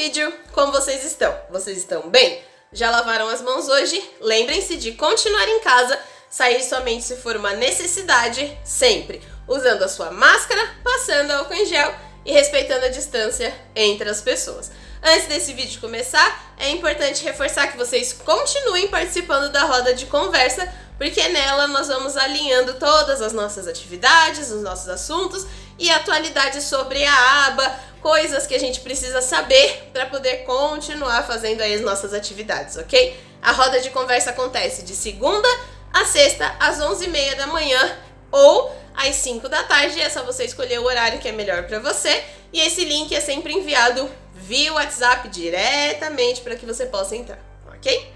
vídeo, como vocês estão? Vocês estão bem? Já lavaram as mãos hoje? Lembrem-se de continuar em casa, sair somente se for uma necessidade, sempre usando a sua máscara, passando álcool em gel e respeitando a distância entre as pessoas. Antes desse vídeo começar, é importante reforçar que vocês continuem participando da roda de conversa, porque nela nós vamos alinhando todas as nossas atividades, os nossos assuntos e atualidades sobre a aba, coisas que a gente precisa saber para poder continuar fazendo aí as nossas atividades, ok? A roda de conversa acontece de segunda a sexta, às 11h30 da manhã ou às 5 da tarde. É só você escolher o horário que é melhor para você. E esse link é sempre enviado via WhatsApp diretamente para que você possa entrar, ok?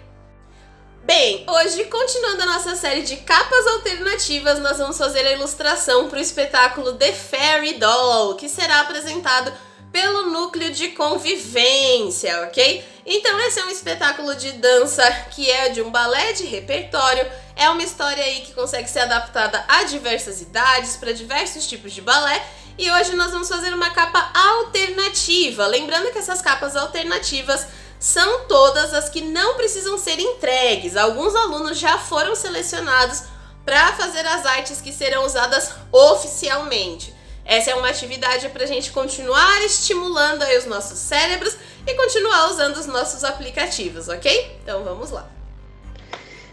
Bem, hoje, continuando a nossa série de capas alternativas, nós vamos fazer a ilustração para o espetáculo The Fairy Doll, que será apresentado pelo Núcleo de Convivência, ok? Então esse é um espetáculo de dança que é de um balé de repertório, é uma história aí que consegue ser adaptada a diversas idades, para diversos tipos de balé, e hoje nós vamos fazer uma capa alternativa, lembrando que essas capas alternativas são todas as que não precisam ser entregues. Alguns alunos já foram selecionados para fazer as artes que serão usadas oficialmente. Essa é uma atividade para a gente continuar estimulando aí os nossos cérebros e continuar usando os nossos aplicativos, ok? Então vamos lá.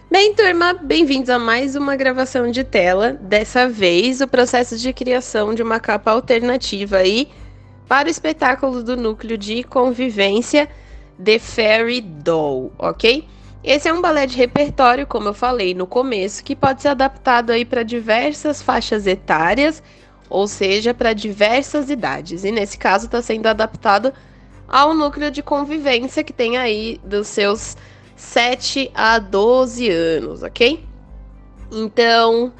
Bem, turma, bem-vindos a mais uma gravação de tela. Dessa vez, o processo de criação de uma capa alternativa aí para o espetáculo do Núcleo de Convivência The Fairy Doll, ok? Esse é um balé de repertório, como eu falei no começo, que pode ser adaptado aí para diversas faixas etárias, ou seja, para diversas idades. E nesse caso está sendo adaptado ao núcleo de convivência, que tem aí dos seus 7 a 12 anos, ok? Então,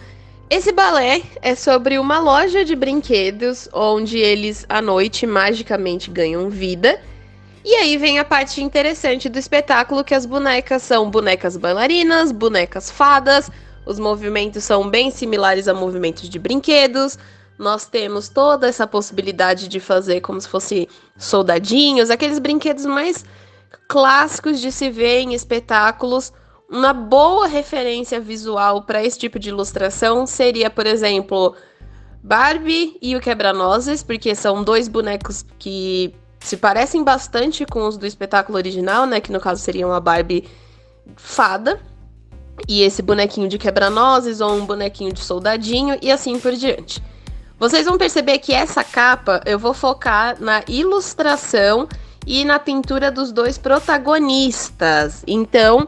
esse balé é sobre uma loja de brinquedos, onde eles à noite magicamente ganham vida. E aí vem a parte interessante do espetáculo, que as bonecas são bonecas bailarinas, bonecas fadas, os movimentos são bem similares a movimentos de brinquedos. Nós temos toda essa possibilidade de fazer como se fosse soldadinhos, aqueles brinquedos mais clássicos de se ver em espetáculos. Uma boa referência visual para esse tipo de ilustração seria, por exemplo, Barbie e o Quebra-Nozes, porque são dois bonecos que se parecem bastante com os do espetáculo original, né? Que no caso seriam a Barbie fada e esse bonequinho de quebra-nozes ou um bonequinho de soldadinho e assim por diante. Vocês vão perceber que essa capa eu vou focar na ilustração e na pintura dos dois protagonistas. Então,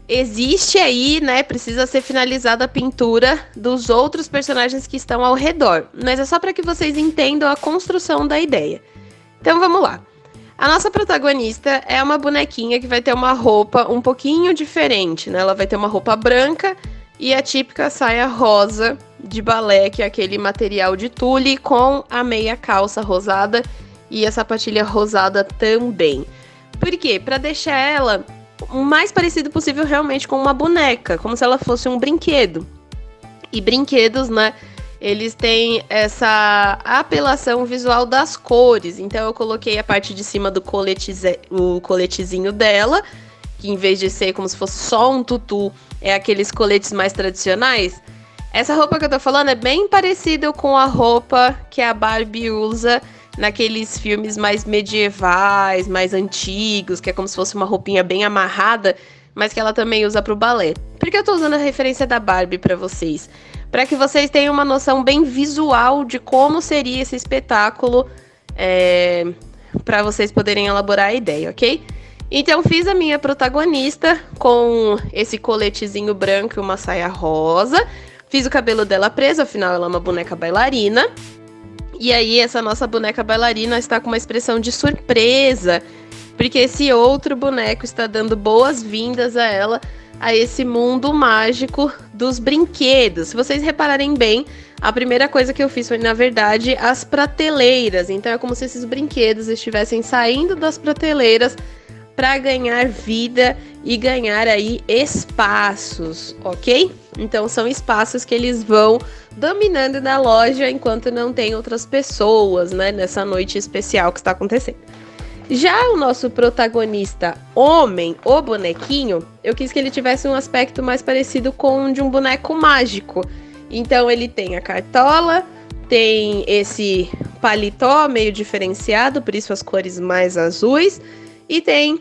existe aí, né, precisa ser finalizada a pintura dos outros personagens que estão ao redor. Mas é só para que vocês entendam a construção da ideia. Então, vamos lá. A nossa protagonista é uma bonequinha que vai ter uma roupa um pouquinho diferente, né? Ela vai ter uma roupa branca e a típica saia rosa de balé, que é aquele material de tule com a meia calça rosada e a sapatilha rosada também. Por quê? Para deixar ela o mais parecido possível realmente com uma boneca, como se ela fosse um brinquedo. E brinquedos, né, eles têm essa apelação visual das cores. Então eu coloquei a parte de cima do o coletezinho dela, que em vez de ser como se fosse só um tutu, é aqueles coletes mais tradicionais. Essa roupa que eu tô falando é bem parecida com a roupa que a Barbie usa naqueles filmes mais medievais, mais antigos, que é como se fosse uma roupinha bem amarrada, mas que ela também usa pro balé. Por que eu tô usando a referência da Barbie pra vocês? Para que vocês tenham uma noção bem visual de como seria esse espetáculo, para vocês poderem elaborar a ideia, ok? Então, fiz a minha protagonista com esse coletezinho branco e uma saia rosa. Fiz o cabelo dela preso, afinal ela é uma boneca bailarina. E aí, essa nossa boneca bailarina está com uma expressão de surpresa, porque esse outro boneco está dando boas-vindas a ela, a esse mundo mágico dos brinquedos. Se vocês repararem bem, a primeira coisa que eu fiz foi, na verdade, as prateleiras. Então, é como se esses brinquedos estivessem saindo das prateleiras para ganhar vida e ganhar aí espaços, ok? Então são espaços que eles vão dominando na loja enquanto não tem outras pessoas, né, nessa noite especial que está acontecendo. Já o nosso protagonista homem, o bonequinho, eu quis que ele tivesse um aspecto mais parecido com o de um boneco mágico. Então ele tem a cartola, tem esse paletó meio diferenciado, por isso as cores mais azuis, e tem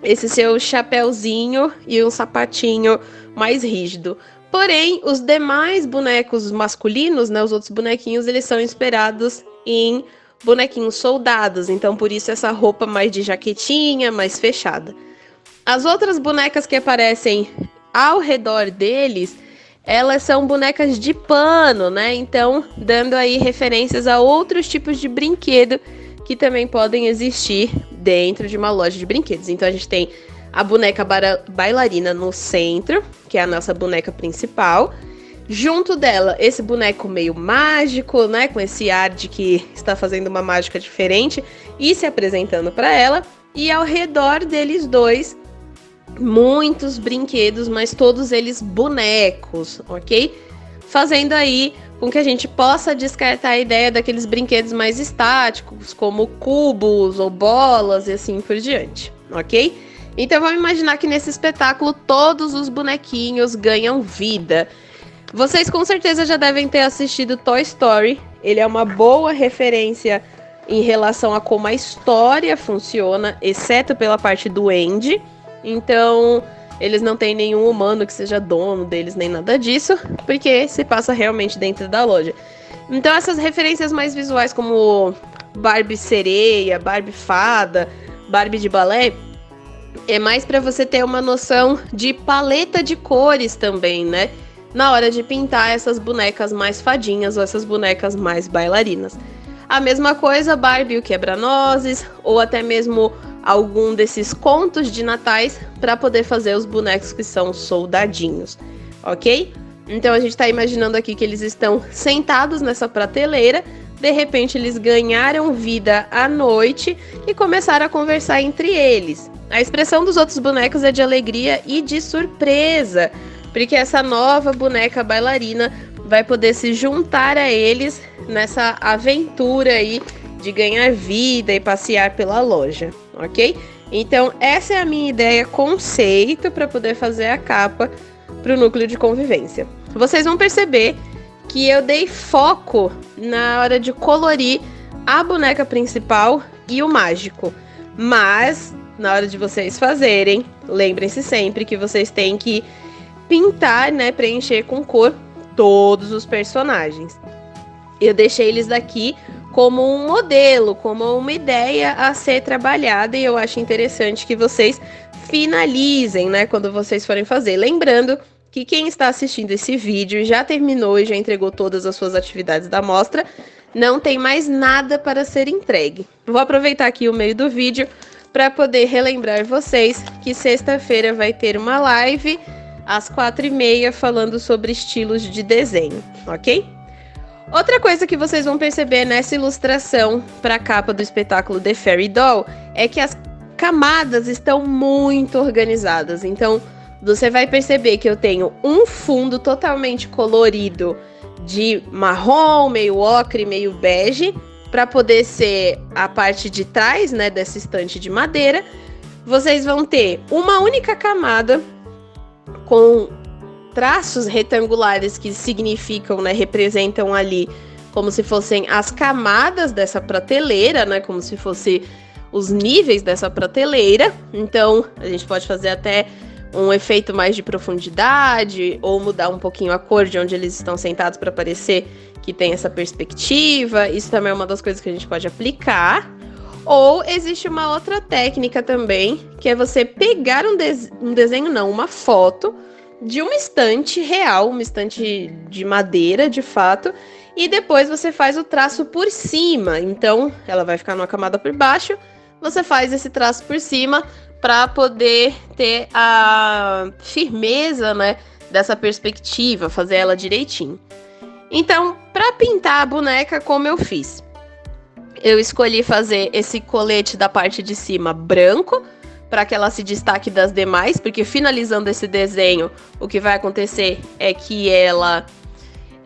esse seu chapéuzinho e um sapatinho mais rígido. Porém, os demais bonecos masculinos, né, os outros bonequinhos, eles são inspirados em bonequinhos soldados, então por isso essa roupa mais de jaquetinha, mais fechada. As outras bonecas que aparecem ao redor deles, elas são bonecas de pano, né? Então, dando aí referências a outros tipos de brinquedo que também podem existir dentro de uma loja de brinquedos. Então, a gente tem a boneca bailarina no centro, que é a nossa boneca principal. Junto dela, esse boneco meio mágico, né? Com esse ar de que está fazendo uma mágica diferente e se apresentando para ela. E ao redor deles dois, muitos brinquedos, mas todos eles bonecos, ok? Fazendo aí com que a gente possa descartar a ideia daqueles brinquedos mais estáticos, como cubos ou bolas e assim por diante, ok? Então vamos imaginar que nesse espetáculo todos os bonequinhos ganham vida. Vocês com certeza já devem ter assistido Toy Story. Ele é uma boa referência em relação a como a história funciona, exceto pela parte do Andy. Então, eles não têm nenhum humano que seja dono deles, nem nada disso, porque se passa realmente dentro da loja. Então, essas referências mais visuais, como Barbie sereia, Barbie fada, Barbie de balé, é mais para você ter uma noção de paleta de cores também, né? Na hora de pintar essas bonecas mais fadinhas ou essas bonecas mais bailarinas. A mesma coisa, Barbie o quebra-nozes, ou até mesmo algum desses contos de natais para poder fazer os bonecos que são soldadinhos, ok? Então a gente está imaginando aqui que eles estão sentados nessa prateleira, de repente eles ganharam vida à noite e começaram a conversar entre eles. A expressão dos outros bonecos é de alegria e de surpresa, porque essa nova boneca bailarina vai poder se juntar a eles nessa aventura aí de ganhar vida e passear pela loja, ok? Então essa é a minha ideia conceito para poder fazer a capa para o núcleo de convivência. Vocês vão perceber que eu dei foco na hora de colorir a boneca principal e o mágico, mas na hora de vocês fazerem, lembrem-se sempre que vocês têm que pintar, né, preencher com cor todos os personagens. Eu deixei eles daqui como um modelo, como uma ideia a ser trabalhada, e eu acho interessante que vocês finalizem, né, quando vocês forem fazer. Lembrando que quem está assistindo esse vídeo já terminou e já entregou todas as suas atividades da mostra, não tem mais nada para ser entregue. Vou aproveitar aqui o meio do vídeo para poder relembrar vocês que sexta-feira vai ter uma live às 4h30 falando sobre estilos de desenho, ok? Outra coisa que vocês vão perceber nessa ilustração para a capa do espetáculo The Fairy Doll é que as camadas estão muito organizadas. Então, você vai perceber que eu tenho um fundo totalmente colorido de marrom, meio ocre, meio bege, para poder ser a parte de trás, né, dessa estante de madeira. Vocês vão ter uma única camada com traços retangulares que significam, né, representam ali como se fossem as camadas dessa prateleira, né, como se fossem os níveis dessa prateleira. Então, a gente pode fazer até um efeito mais de profundidade ou mudar um pouquinho a cor de onde eles estão sentados para parecer que tem essa perspectiva. Isso também é uma das coisas que a gente pode aplicar. Ou existe uma outra técnica também, que é você pegar uma foto de uma estante real, uma estante de madeira, de fato, e depois você faz o traço por cima. Então, ela vai ficar numa camada por baixo, você faz esse traço por cima para poder ter a firmeza, né, dessa perspectiva, fazer ela direitinho. Então, para pintar a boneca, como eu fiz? Eu escolhi fazer esse colete da parte de cima branco, para que ela se destaque das demais, porque finalizando esse desenho, o que vai acontecer é que ela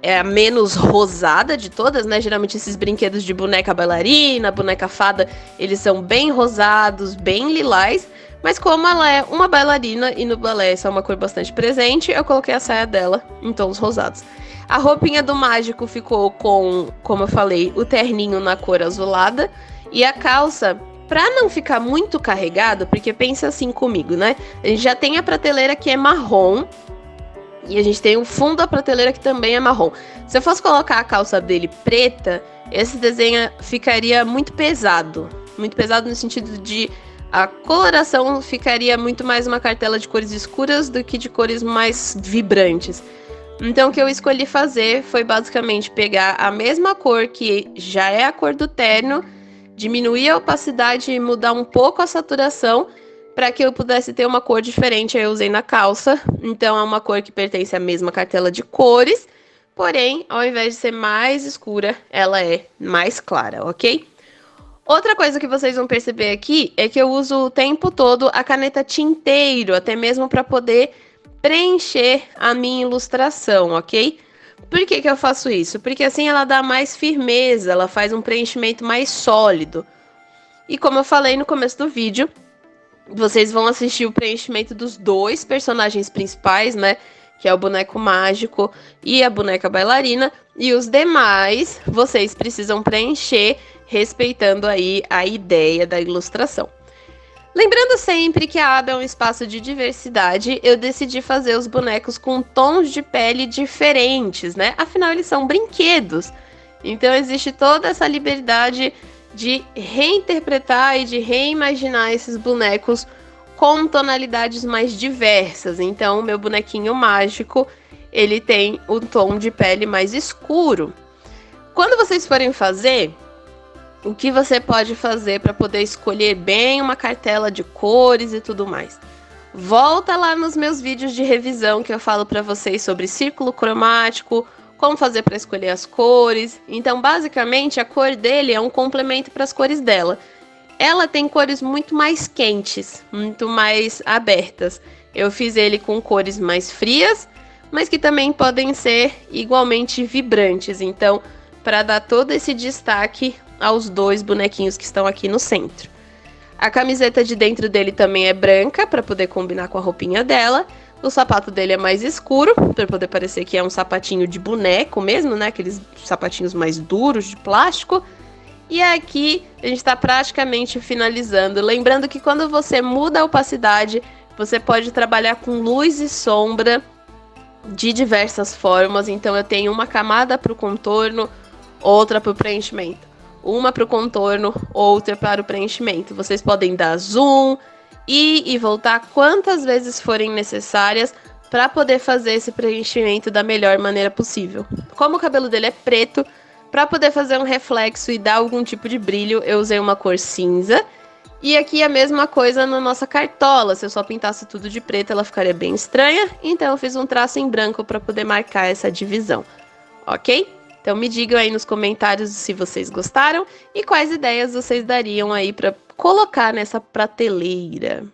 é a menos rosada de todas, né? Geralmente esses brinquedos de boneca bailarina, boneca fada, eles são bem rosados, bem lilás. Mas como ela é uma bailarina e no balé essa é uma cor bastante presente, eu coloquei a saia dela em tons rosados. A roupinha do mágico ficou com, como eu falei, o terninho na cor azulada. E a calça, pra não ficar muito carregado, porque pensa assim comigo, né? A gente já tem a prateleira que é marrom. E a gente tem o fundo da prateleira que também é marrom. Se eu fosse colocar a calça dele preta, esse desenho ficaria muito pesado. Muito pesado no sentido de a coloração ficaria muito mais uma cartela de cores escuras do que de cores mais vibrantes. Então o que eu escolhi fazer foi basicamente pegar a mesma cor que já é a cor do terno, diminuir a opacidade e mudar um pouco a saturação para que eu pudesse ter uma cor diferente. Aí eu usei na calça, então é uma cor que pertence à mesma cartela de cores, porém, ao invés de ser mais escura, ela é mais clara, ok? Outra coisa que vocês vão perceber aqui é que eu uso o tempo todo a caneta tinteiro, até mesmo para poder preencher a minha ilustração, ok? Por que eu faço isso? Porque assim ela dá mais firmeza, ela faz um preenchimento mais sólido. E como eu falei no começo do vídeo, vocês vão assistir o preenchimento dos dois personagens principais, né? Que é o boneco mágico e a boneca bailarina. E os demais, vocês precisam preencher, respeitando aí a ideia da ilustração. Lembrando sempre que a aba é um espaço de diversidade, eu decidi fazer os bonecos com tons de pele diferentes, né? Afinal, eles são brinquedos. Então, existe toda essa liberdade de reinterpretar e de reimaginar esses bonecos com tonalidades mais diversas. Então, o meu bonequinho mágico, ele tem o tom de pele mais escuro. Quando vocês forem fazer, o que você pode fazer para poder escolher bem uma cartela de cores e tudo mais? Volta lá nos meus vídeos de revisão que eu falo para vocês sobre círculo cromático, como fazer para escolher as cores. Então, basicamente, a cor dele é um complemento para as cores dela. Ela tem cores muito mais quentes, muito mais abertas. Eu fiz ele com cores mais frias, mas que também podem ser igualmente vibrantes. Então, para dar todo esse destaque aos dois bonequinhos que estão aqui no centro. A camiseta de dentro dele também é branca, para poder combinar com a roupinha dela. O sapato dele é mais escuro, para poder parecer que é um sapatinho de boneco mesmo, né? Aqueles sapatinhos mais duros, de plástico. E aqui a gente está praticamente finalizando. Lembrando que quando você muda a opacidade, você pode trabalhar com luz e sombra de diversas formas. Então eu tenho uma camada para o contorno, outra para o preenchimento. Uma para o contorno, outra para o preenchimento. Vocês podem dar zoom e voltar quantas vezes forem necessárias para poder fazer esse preenchimento da melhor maneira possível. Como o cabelo dele é preto, para poder fazer um reflexo e dar algum tipo de brilho, eu usei uma cor cinza. E aqui a mesma coisa na nossa cartola. Se eu só pintasse tudo de preto, ela ficaria bem estranha. Então eu fiz um traço em branco para poder marcar essa divisão, ok? Então me digam aí nos comentários se vocês gostaram e quais ideias vocês dariam aí para colocar nessa prateleira.